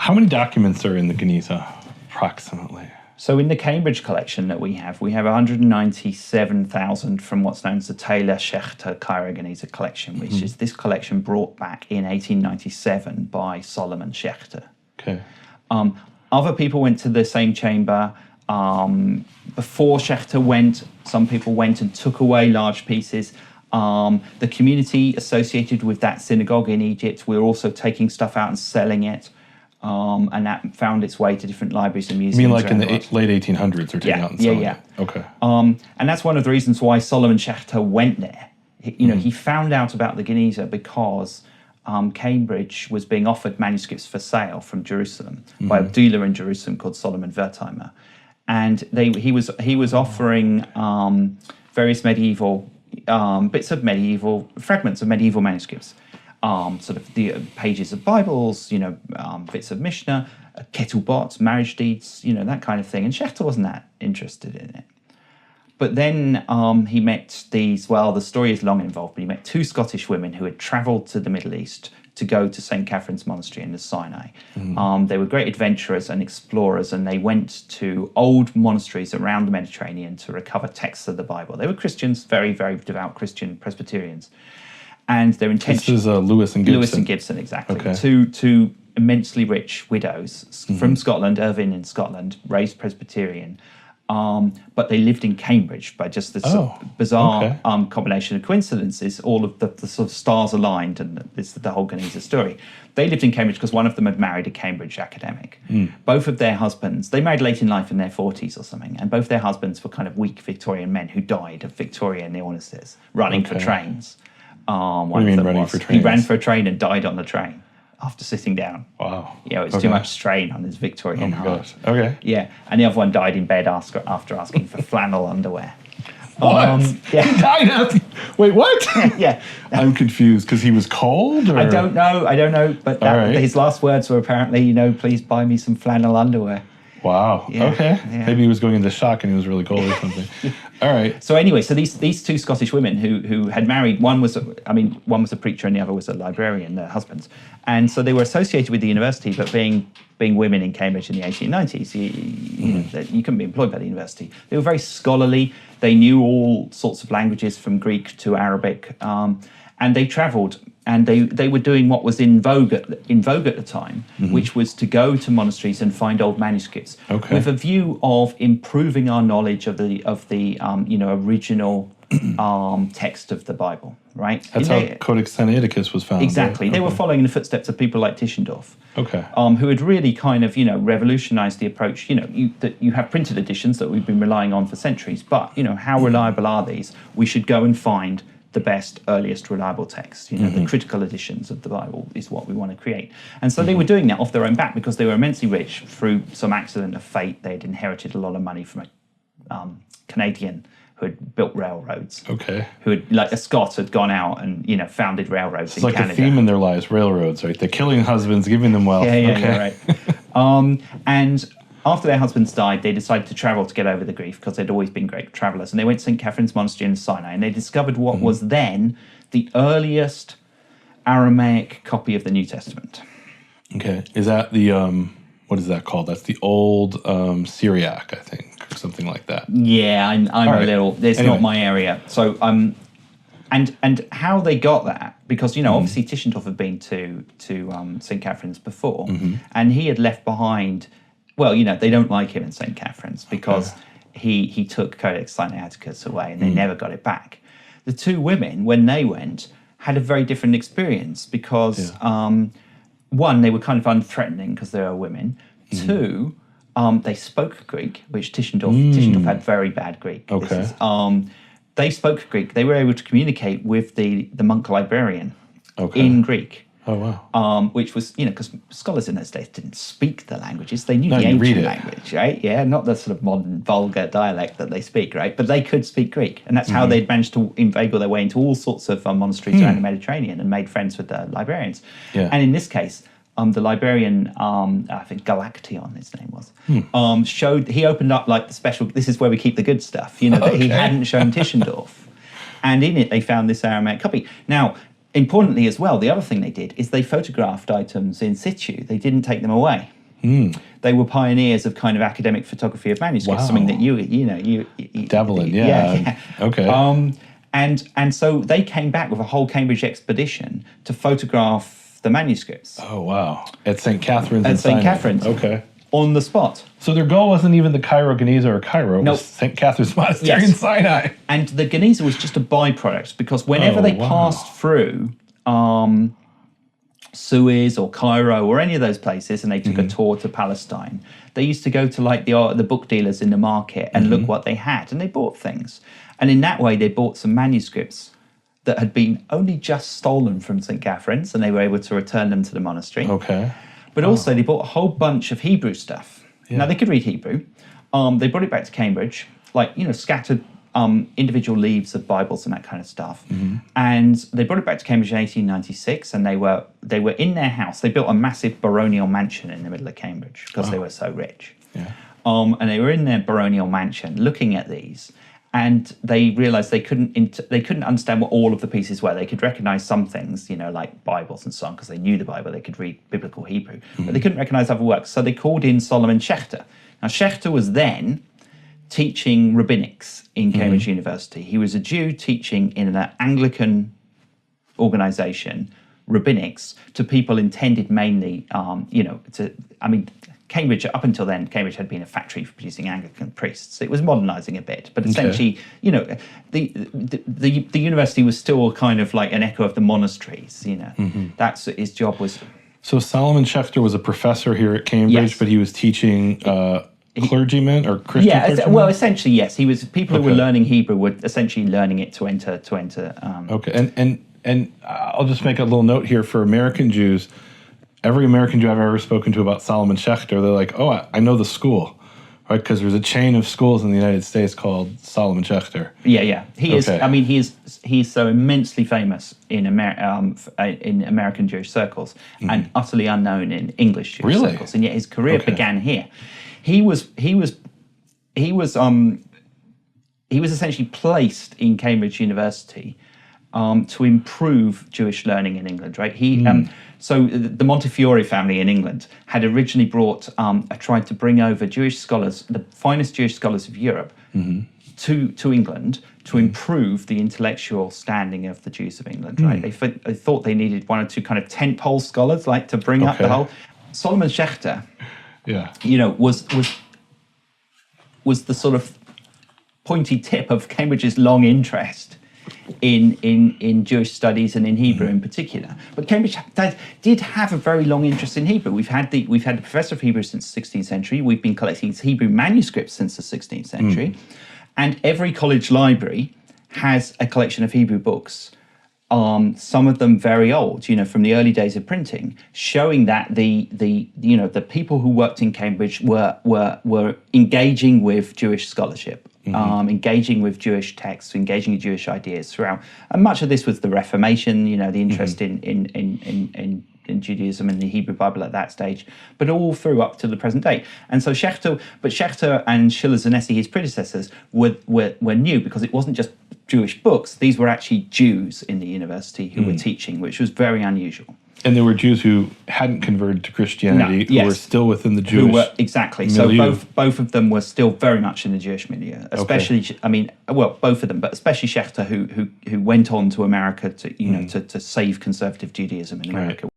How many documents are in the Genizah, approximately? So in the Cambridge collection that we have 197,000 from what's known as the Taylor Schechter Cairo Genizah collection, which is this collection brought back in 1897 by Solomon Schechter. Okay. Other people went to the same chamber. Before Schechter went, some people went and took away large pieces. The community associated with that synagogue in Egypt were also taking stuff out and selling it. And that found its way to different libraries and museums. You mean like in the late 1800s they're taking out and selling it? Okay. And that's one of the reasons why Solomon Schechter went there. He found out about the Genizah because Cambridge was being offered manuscripts for sale from Jerusalem by a dealer in Jerusalem called Solomon Wertheimer. And he was offering various medieval fragments of medieval manuscripts. Sort of the pages of Bibles, bits of Mishnah, ketubot, marriage deeds, that kind of thing. And Schechter wasn't that interested in it. But then he met the story is long involved, but he met two Scottish women who had travelled to the Middle East to go to St. Catherine's Monastery in the Sinai. They were great adventurers and explorers, and they went to old monasteries around the Mediterranean to recover texts of the Bible. They were Christians, very, very devout Christian Presbyterians. And their intention... This is Lewis and Gibson. Lewis and Gibson, exactly. Okay. Two immensely rich widows from Scotland, Irvine in Scotland, raised Presbyterian, but they lived in Cambridge by just this bizarre combination of coincidences. All of the sort of stars aligned, and this is the whole Genizah story. They lived in Cambridge because one of them had married a Cambridge academic. Both of their husbands, they married late in life in their 40s or something, and both their husbands were kind of weak Victorian men who died of Victorian illnesses, running for trains. What do you mean running for trains? He ran for a train and died on the train after sitting down. Wow. It was too much strain on his Victorian heart. Gosh. Okay. Yeah, and the other one died in bed after asking for flannel underwear. What? Yeah. He died after... Wait, what? Yeah. I'm confused, because he was cold? Or? I don't know, but his last words were apparently, please buy me some flannel underwear. Wow. Yeah, okay. yeah. Maybe he was going into shock and he was really cold or something. All right. So anyway, these two Scottish women who had married, one was a preacher and the other was a librarian, their husbands, and so they were associated with the university, but being women in Cambridge in the 1890s, you couldn't be employed by the university. They were very scholarly. They knew all sorts of languages from Greek to Arabic, and they travelled. And they were doing what was in vogue at the time, which was to go to monasteries and find old manuscripts with a view of improving our knowledge of the original text of the Bible. Right. That's how Codex Sinaiticus was found. Exactly. They were following in the footsteps of people like Tischendorf. Okay. Who had really kind of revolutionised the approach. That you have printed editions that we've been relying on for centuries, but how reliable are these? We should go and find the best, earliest reliable texts. The critical editions of the Bible is what we want to create. And so they were doing that off their own back because they were immensely rich through some accident of fate. They had inherited a lot of money from a Canadian who had built railroads. Okay. Who had, like a Scot, had gone out and, founded railroads in Canada. It's like a theme in their lives, railroads, right? They're killing husbands, giving them wealth. Yeah, right. And after their husbands died, they decided to travel to get over the grief because they'd always been great travellers. And they went to St. Catherine's Monastery in Sinai, and they discovered what was then the earliest Aramaic copy of the New Testament. Okay. Is that the, what is that called? That's the old Syriac, I think, or something like that. Yeah, I'm a little, it's not my area. So, and how they got that, because, obviously Tischendorf had been to St. Catherine's before, and he had left behind... Well, they don't like him in St. Catherine's because he took Codex Sinaiticus away and they never got it back. The two women, when they went, had a very different experience because, one, they were kind of unthreatening because they were women. Two, they spoke Greek, which Tischendorf had very bad Greek. Okay. They spoke Greek. They were able to communicate with the monk librarian in Greek. Oh, wow. Which was, because scholars in those days didn't speak the languages. They knew the ancient language, right? Yeah, not the sort of modern, vulgar dialect that they speak, right? But they could speak Greek. And that's how they'd managed to inveigle their way into all sorts of monasteries around the Mediterranean and made friends with the librarians. Yeah. And in this case, the librarian, I think Galaction, his name was, he opened up like the special, this is where we keep the good stuff, that he hadn't shown Tischendorf. And in it, they found this Aramaic copy. Now, importantly as well, the other thing they did is they photographed items in situ. They didn't take them away. They were pioneers of kind of academic photography of manuscripts, Wow. something that you Dabble in, yeah. Okay. And so they came back with a whole Cambridge expedition to photograph the manuscripts Oh, wow. At St. Catherine's in at St. Sinai. Catherine's Okay. on the spot. So their goal wasn't even the Cairo, Genizah, or Cairo. It No. was St. Catherine's Monastery Yes. in Sinai. And the Genizah was just a byproduct, because whenever they passed through Suez or Cairo or any of those places, and they took a tour to Palestine, they used to go to like the book dealers in the market and look what they had, and they bought things. And in that way, they bought some manuscripts that had been only just stolen from St. Catherine's, and they were able to return them to the monastery. Okay. But also, they bought a whole bunch of Hebrew stuff. Yeah. Now, they could read Hebrew. They brought it back to Cambridge, like, scattered individual leaves of Bibles and that kind of stuff. And they brought it back to Cambridge in 1896, and they were in their house. They built a massive baronial mansion in the middle of Cambridge because they were so rich. Yeah. And they were in their baronial mansion looking at these, and they realized they couldn't understand what all of the pieces were. They could recognize some things, like Bibles and so on, because they knew the Bible. They could read biblical Hebrew, but they couldn't recognize other works. So they called in Solomon Schechter. Now, Schechter was then teaching rabbinics in Cambridge University. He was a Jew teaching in an Anglican organization, rabbinics, to people intended mainly, Cambridge, up until then, Cambridge had been a factory for producing Anglican priests. It was modernizing a bit, but essentially, the university was still kind of like an echo of the monasteries, That's his job was. So Solomon Schechter was a professor here at Cambridge, Yes. but he was teaching clergymen or Christian clergymen? Well, essentially, yes. He was people who were learning Hebrew were essentially learning it to enter. Okay, and I'll just make a little note here for American Jews. Every American Jew I've ever spoken to about Solomon Schechter, they're like, "Oh, I know the school," right? Because there's a chain of schools in the United States called Solomon Schechter. Yeah. He is. Okay. I mean, he's so immensely famous in American Jewish circles and utterly unknown in English Jewish circles. And yet his career began here. He was essentially placed in Cambridge University to improve Jewish learning in England, right? So the Montefiore family in England had originally tried to bring over Jewish scholars, the finest Jewish scholars of Europe, to England to improve the intellectual standing of the Jews of England, right? They thought they needed one or two kind of tentpole scholars, like to bring up the whole. Solomon Schechter, was the sort of pointy tip of Cambridge's long interest in Jewish studies and in Hebrew in particular. But Cambridge did have a very long interest in Hebrew. We've had the professor of Hebrew since the 16th century. We've been collecting Hebrew manuscripts since the 16th century. And every college library has a collection of Hebrew books, some of them very old, from the early days of printing, showing that the people who worked in Cambridge were engaging with Jewish scholarship, engaging with Jewish texts, engaging with Jewish ideas throughout. And much of this was the Reformation, the interest in Judaism and the Hebrew Bible at that stage, but all through up to the present day. And so Schechter and Schiller Zanesi, his predecessors, were new because it wasn't just Jewish books. These were actually Jews in the university who were teaching, which was very unusual. And there were Jews who hadn't converted to Christianity, who were still within the Jewish milieu. So both of them were still very much in the Jewish milieu. Especially, both of them, but especially Schechter, who went on to America to to save conservative Judaism in America.